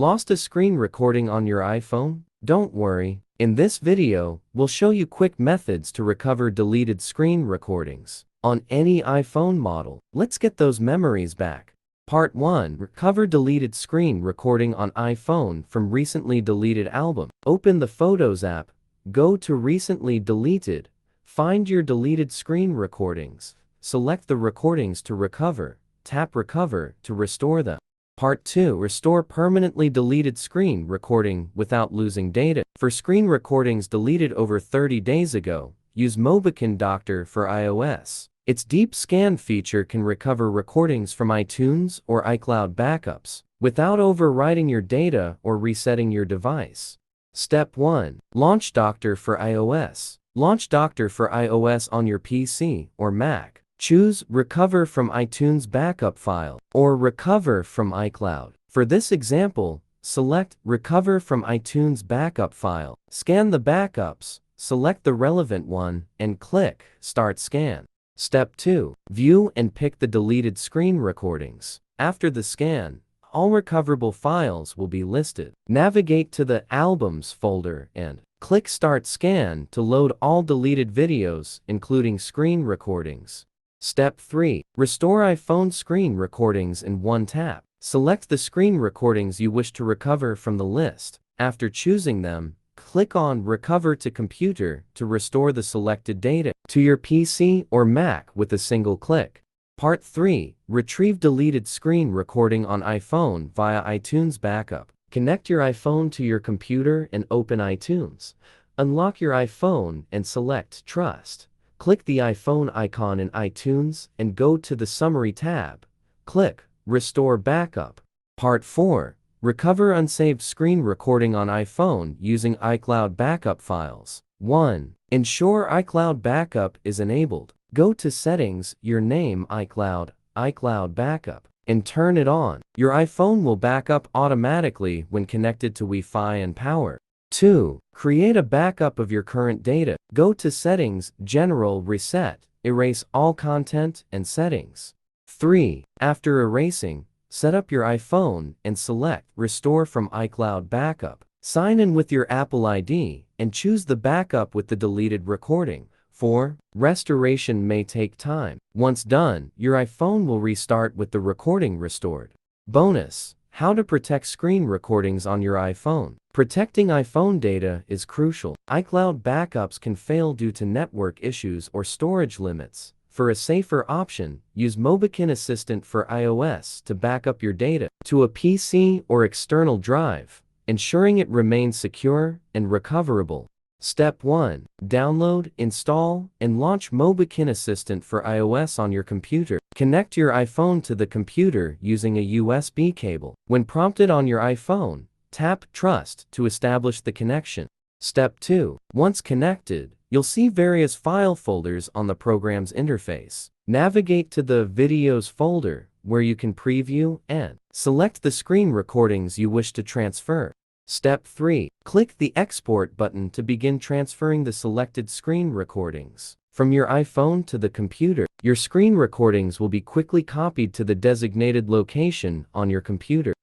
Lost a screen recording on your iPhone? Don't worry. In this video, we'll show you quick methods to recover deleted screen recordings on any iPhone model. Let's get those memories back. Part 1. Recover deleted screen recording on iPhone from recently deleted album. Open the Photos app, go to Recently Deleted, find your deleted screen recordings, select the recordings to recover, tap Recover to restore them. Part 2. Restore permanently deleted screen recording without losing data. For screen recordings deleted over 30 days ago, use Mobikin Doctor for iOS. Its deep scan feature can recover recordings from iTunes or iCloud backups without overwriting your data or resetting your device. Step 1. Launch Doctor for iOS. Launch Doctor for iOS on your PC or Mac. Choose Recover from iTunes Backup File or Recover from iCloud. For this example, select Recover from iTunes Backup File. Scan the backups, select the relevant one, and click Start Scan. Step 2. View and pick the deleted screen recordings. After the scan, all recoverable files will be listed. Navigate to the Albums folder and click Start Scan to load all deleted videos, including screen recordings. Step 3. Restore iPhone screen recordings in one tap. Select the screen recordings you wish to recover from the list. After choosing them, click on Recover to Computer to restore the selected data to your PC or Mac with a single click. Part 3. Retrieve deleted screen recording on iPhone via iTunes Backup. Connect your iPhone to your computer and open iTunes. Unlock your iPhone and select Trust. Click the iPhone icon in iTunes and go to the Summary tab. Click Restore Backup. Part 4. Recover unsaved screen recording on iPhone using iCloud backup files. 1. Ensure iCloud backup is enabled. Go to Settings, your name iCloud, iCloud Backup, and turn it on. Your iPhone will back up automatically when connected to Wi-Fi and power. 2. Create a backup of your current data. Go to Settings, General, Reset, erase all content and settings. 3. After erasing, set up your iPhone and select Restore from iCloud Backup. Sign in with your Apple ID and choose the backup with the deleted recording. 4. Restoration may take time. Once done, your iPhone will restart with the recording restored. Bonus: how to protect screen recordings on your iPhone. Protecting iPhone data is crucial. iCloud backups can fail due to network issues or storage limits. For a safer option, use Mobikin Assistant for iOS to back up your data to a PC or external drive, ensuring it remains secure and recoverable. Step 1. Download, install, and launch Mobikin Assistant for iOS on your computer. Connect your iPhone to the computer using a USB cable. When prompted on your iPhone, tap Trust to establish the connection. Step 2. Once connected, you'll see various file folders on the program's interface. Navigate to the Videos folder, where you can preview and select the screen recordings you wish to transfer. Step 3. Click the Export button to begin transferring the selected screen recordings from your iPhone to the computer. Your screen recordings will be quickly copied to the designated location on your computer.